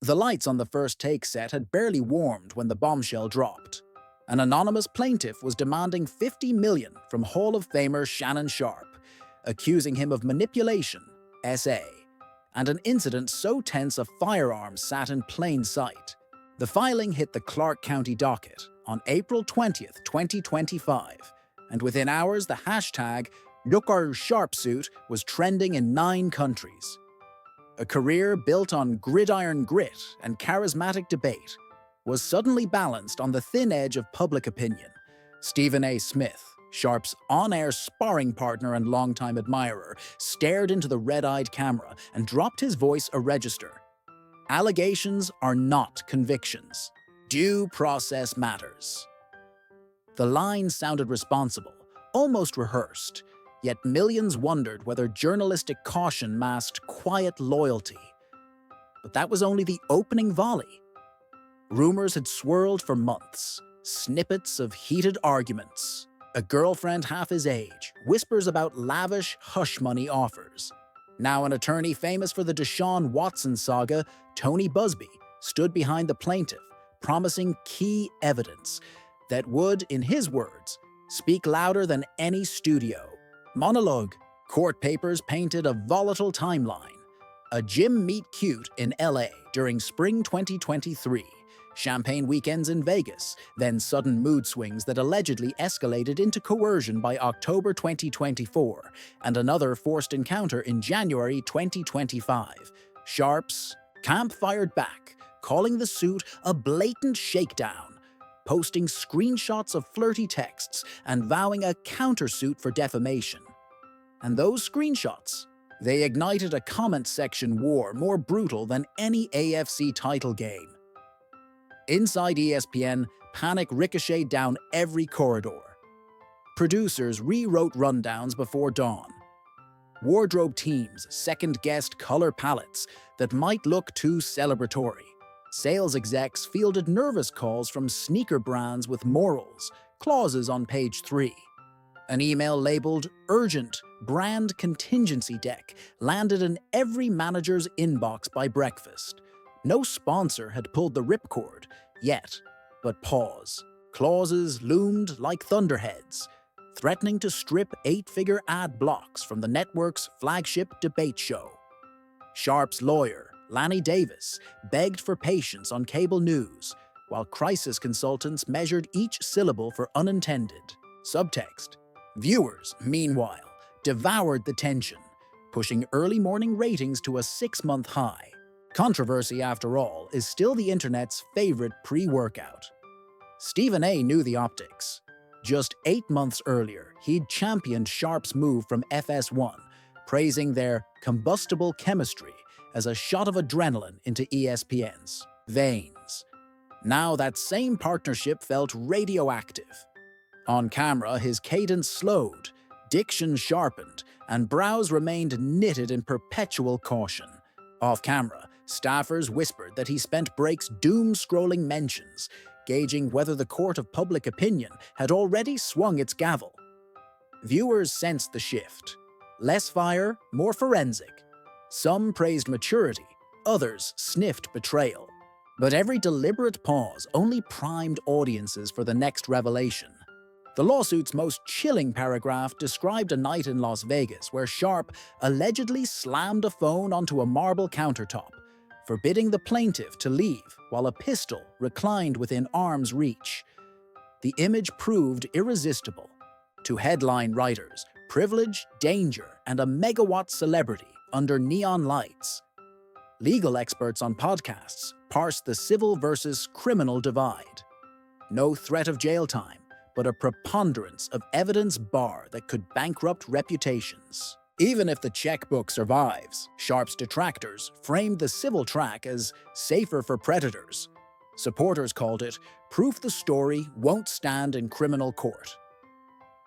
The lights on the first take set had barely warmed when the bombshell dropped. An anonymous plaintiff was demanding $50 million from Hall-of-Famer Shannon Sharpe, accusing him of manipulation, SA, and an incident so tense a firearm sat in plain sight. The filing hit the Clark County docket on April 20th, 2025, and within hours the hashtag #LookOurSharpsuit was trending in 9 countries. A career built on gridiron grit and charismatic debate was suddenly balanced on the thin edge of public opinion. Stephen A. Smith, Sharpe's on-air sparring partner and longtime admirer, stared into the red-eyed camera and dropped his voice a register. Allegations are not convictions. Due process matters. The line sounded responsible, almost rehearsed, yet millions wondered whether journalistic caution masked quiet loyalty. But that was only the opening volley. Rumors had swirled for months, snippets of heated arguments. A girlfriend half his age whispers about lavish hush money offers. Now an attorney famous for the Deshaun Watson saga, Tony Busby, stood behind the plaintiff, promising key evidence that would, in his words, speak louder than any studio monologue. Court papers painted a volatile timeline. A gym meet cute in LA during spring 2023, champagne weekends in Vegas, then sudden mood swings that allegedly escalated into coercion by October 2024, and another forced encounter in January 2025. Sharpe's camp fired back, calling the suit a blatant shakedown, posting screenshots of flirty texts and vowing a countersuit for defamation. And those screenshots, they ignited a comment section war more brutal than any AFC title game. Inside ESPN, panic ricocheted down every corridor. Producers rewrote rundowns before dawn. Wardrobe teams second-guessed color palettes that might look too celebratory. Sales execs fielded nervous calls from sneaker brands with morals, clauses on page 3. An email labeled "Urgent Brand Contingency Deck" landed in every manager's inbox by breakfast. No sponsor had pulled the ripcord yet, but pause. Clauses loomed like thunderheads, threatening to strip 8-figure ad blocks from the network's flagship debate show. Sharpe's lawyer, Lanny Davis, begged for patience on cable news, while crisis consultants measured each syllable for unintended subtext. Viewers, meanwhile, devoured the tension, pushing early morning ratings to a 6-month high. Controversy, after all, is still the internet's favorite pre-workout. Stephen A. knew the optics. Just 8 months earlier, he'd championed Sharpe's move from FS1, praising their combustible chemistry as a shot of adrenaline into ESPN's veins. Now that same partnership felt radioactive. On camera, his cadence slowed, diction sharpened, and brows remained knitted in perpetual caution. Off camera, staffers whispered that he spent breaks doom-scrolling mentions, gauging whether the court of public opinion had already swung its gavel. Viewers sensed the shift. Less fire, more forensic. Some praised maturity, others sniffed betrayal. But every deliberate pause only primed audiences for the next revelation. The lawsuit's most chilling paragraph described a night in Las Vegas where Sharpe allegedly slammed a phone onto a marble countertop, forbidding the plaintiff to leave while a pistol reclined within arm's reach. The image proved irresistible. To headline writers, privilege, danger, and a megawatt celebrity under neon lights. Legal experts on podcasts parsed the civil versus criminal divide. No threat of jail time, but a preponderance of evidence bar that could bankrupt reputations. Even if the checkbook survives, Sharpe's detractors framed the civil track as safer for predators. Supporters called it proof the story won't stand in criminal court.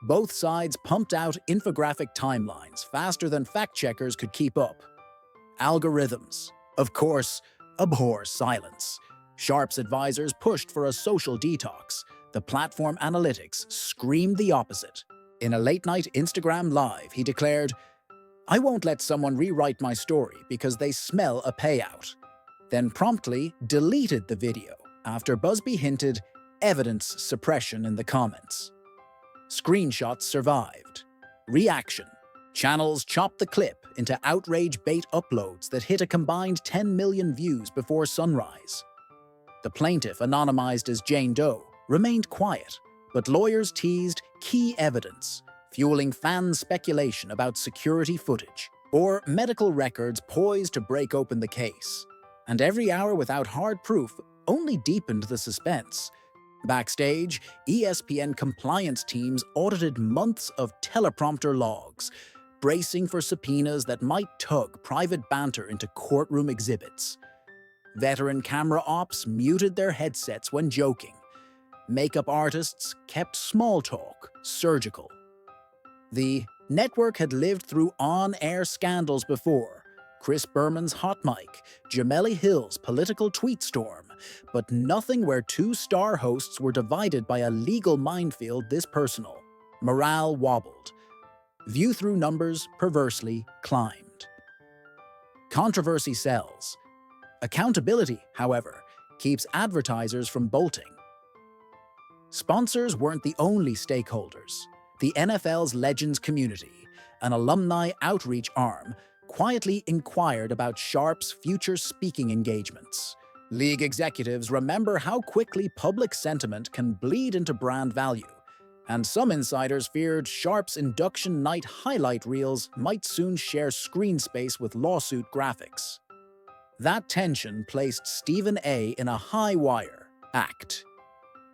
Both sides pumped out infographic timelines faster than fact-checkers could keep up. Algorithms, of course, abhor silence. Sharpe's advisors pushed for a social detox. The platform analytics screamed the opposite. In a late-night Instagram live, he declared, "I won't let someone rewrite my story because they smell a payout." then promptly deleted the video after Busby hinted evidence suppression in the comments. Screenshots survived. Reaction. Channels chopped the clip into outrage bait uploads that hit a combined 10 million views before sunrise. The plaintiff, anonymized as Jane Doe, remained quiet, but lawyers teased key evidence, fueling fan speculation about security footage or medical records poised to break open the case. And every hour without hard proof only deepened the suspense. Backstage, ESPN compliance teams audited months of teleprompter logs, bracing for subpoenas that might tug private banter into courtroom exhibits. Veteran camera ops muted their headsets when joking. Makeup artists kept small talk surgical. The network had lived through on-air scandals before. Chris Berman's hot mic, Jameli Hill's political tweet storm, but nothing where two star hosts were divided by a legal minefield this personal. Morale wobbled. View-through numbers perversely climbed. Controversy sells. Accountability, however, keeps advertisers from bolting. Sponsors weren't the only stakeholders. The NFL's Legends community, an alumni outreach arm, quietly inquired about Sharpe's future speaking engagements. League executives remember how quickly public sentiment can bleed into brand value, and some insiders feared Sharpe's induction night highlight reels might soon share screen space with lawsuit graphics. That tension placed Stephen A. in a high-wire act,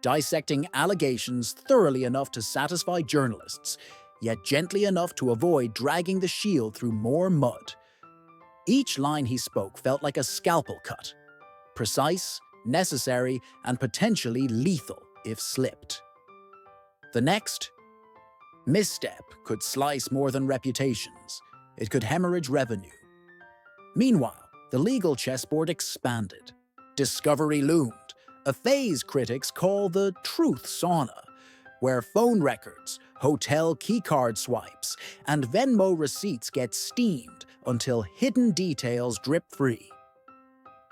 dissecting allegations thoroughly enough to satisfy journalists, yet gently enough to avoid dragging the shield through more mud. Each line he spoke felt like a scalpel cut, precise, necessary, and potentially lethal if slipped. The next misstep could slice more than reputations. It could hemorrhage revenue. Meanwhile, the legal chessboard expanded. Discovery loomed, a phase critics call the truth sauna, where phone records, hotel keycard swipes, and Venmo receipts get steamed until hidden details drip free.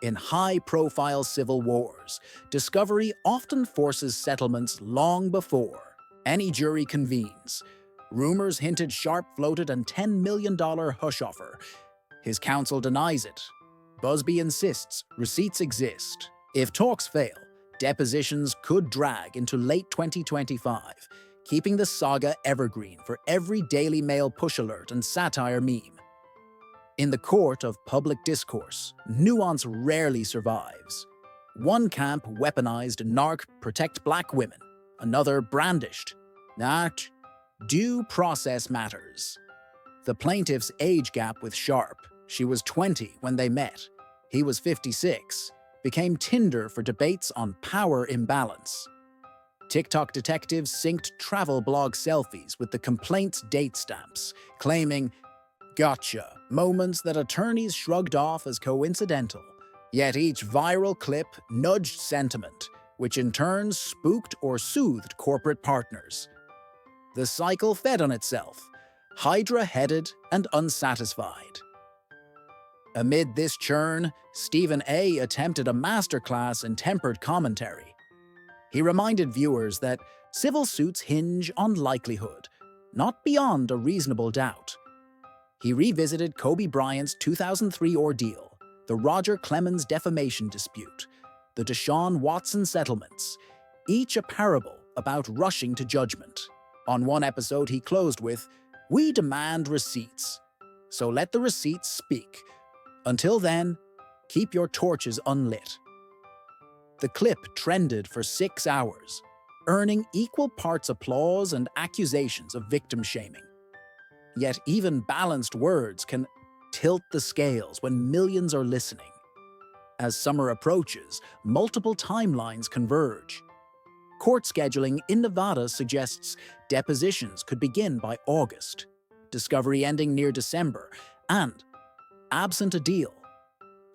In high-profile civil wars, Discovery often forces settlements long before any jury convenes. Rumors hinted Sharpe floated a $10 million hush offer. His counsel denies it. Busby insists receipts exist. If talks fail, depositions could drag into late 2025, keeping the saga evergreen for every Daily Mail push alert and satire meme. In the court of public discourse, nuance rarely survives. One camp weaponized narc protect black women, another brandished due process matters. The plaintiff's age gap with Sharpe, she was 20 when they met, he was 56, became tinder for debates on power imbalance. TikTok detectives synced travel blog selfies with the complaint's date stamps, claiming gotcha moments that attorneys shrugged off as coincidental. Yet each viral clip nudged sentiment, which in turn spooked or soothed corporate partners. The cycle fed on itself, Hydra-headed and unsatisfied. Amid this churn, Stephen A. attempted a masterclass in tempered commentary. He reminded viewers that civil suits hinge on likelihood, not beyond a reasonable doubt. He revisited Kobe Bryant's 2003 ordeal, the Roger Clemens defamation dispute, the Deshaun Watson settlements, each a parable about rushing to judgment. On one episode he closed with, "We demand receipts, so let the receipts speak. Until then, keep your torches unlit." The clip trended for 6 hours, earning equal parts applause and accusations of victim shaming. Yet even balanced words can tilt the scales when millions are listening. As summer approaches, multiple timelines converge. Court scheduling in Nevada suggests depositions could begin by August, discovery ending near December, and, absent a deal,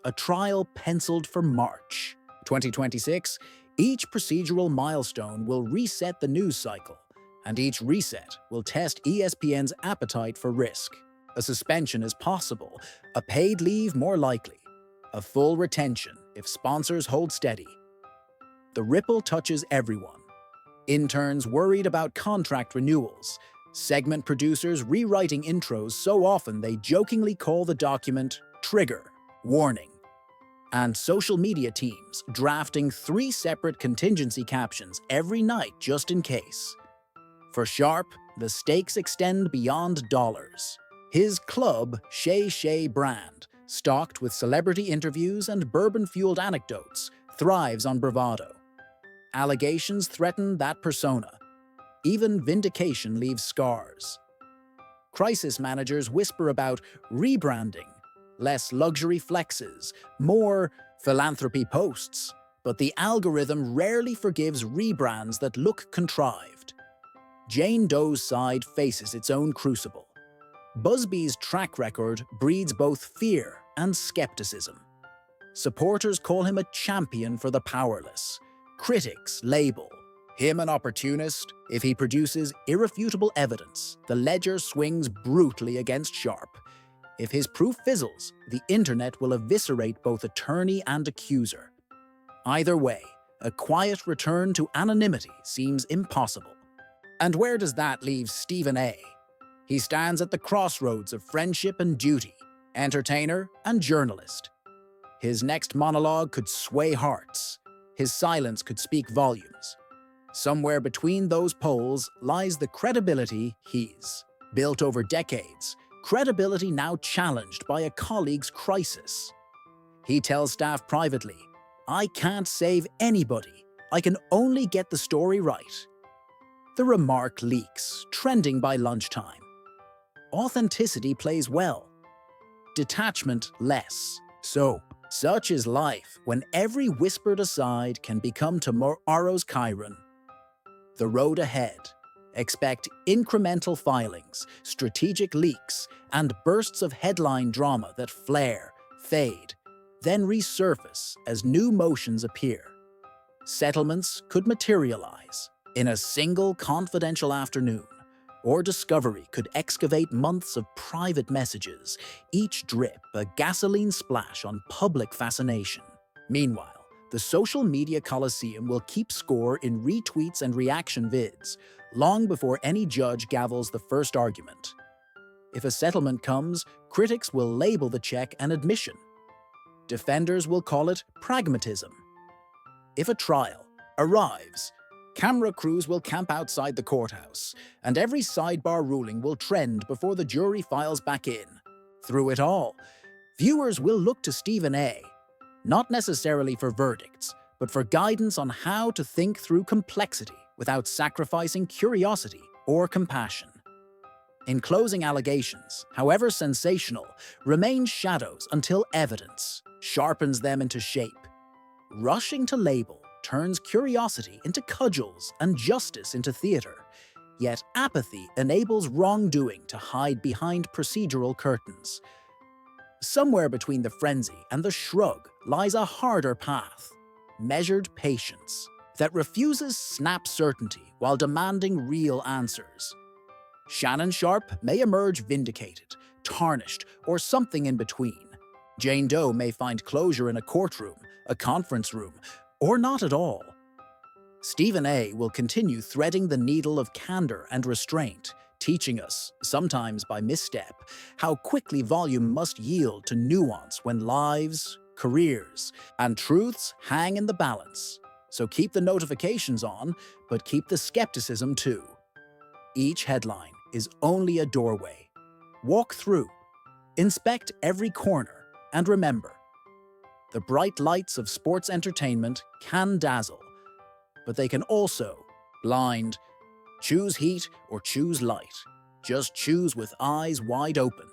a trial penciled for March 2026. Each procedural milestone will reset the news cycle, and each reset will test ESPN's appetite for risk. A suspension is possible, a paid leave more likely. a full retention if sponsors hold steady. The ripple touches everyone. Interns worried about contract renewals, segment producers rewriting intros so often they jokingly call the document trigger, warning, and social media teams drafting 3 separate contingency captions every night just in case. For Sharpe, the stakes extend beyond dollars. His club, Shay brand, stocked with celebrity interviews and bourbon-fueled anecdotes, thrives on bravado. Allegations threaten that persona. Even vindication leaves scars. Crisis managers whisper about rebranding, less luxury flexes, more philanthropy posts, but the algorithm rarely forgives rebrands that look contrived. Jane Doe's side faces its own crucible. Busby's track record breeds both fear and skepticism. Supporters call him a champion for the powerless. Critics label him an opportunist. If he produces irrefutable evidence, the ledger swings brutally against Sharpe. If his proof fizzles, the internet will eviscerate both attorney and accuser. Either way, a quiet return to anonymity seems impossible. And where does that leave Stephen A? He stands at the crossroads of friendship and duty, entertainer and journalist. His next monologue could sway hearts. His silence could speak volumes. Somewhere between those poles lies the credibility he's built over decades, credibility now challenged by a colleague's crisis. He tells staff privately, "I can't save anybody. I can only get the story right." The remark leaks, trending by lunchtime. Authenticity plays well, detachment less. So, such is life when every whispered aside can become tomorrow's Chiron. The road ahead. Expect incremental filings, strategic leaks, and bursts of headline drama that flare, fade, then resurface as new motions appear. Settlements could materialize in a single confidential afternoon, or discovery could excavate months of private messages, each drip a gasoline splash on public fascination. Meanwhile, the social media coliseum will keep score in retweets and reaction vids, long before any judge gavels the first argument. If a settlement comes, critics will label the check an admission. Defenders will call it pragmatism. If a trial arrives, camera crews will camp outside the courthouse, and every sidebar ruling will trend before the jury files back in. Through it all, viewers will look to Stephen A., not necessarily for verdicts, but for guidance on how to think through complexity without sacrificing curiosity or compassion. In closing, allegations, however sensational, remain shadows until evidence sharpens them into shape. Rushing to label turns curiosity into cudgels and justice into theater, yet apathy enables wrongdoing to hide behind procedural curtains. Somewhere between the frenzy and the shrug lies a harder path, measured patience, that refuses snap certainty while demanding real answers. Shannon Sharpe may emerge vindicated, tarnished, or something in between. Jane Doe may find closure in a courtroom, a conference room, or not at all. Stephen A. will continue threading the needle of candor and restraint, teaching us, sometimes by misstep, how quickly volume must yield to nuance when lives, careers, and truths hang in the balance. So keep the notifications on, but keep the skepticism too. Each headline is only a doorway. Walk through, inspect every corner, and remember, the bright lights of sports entertainment can dazzle, but they can also blind. Choose heat or choose light. Just choose with eyes wide open.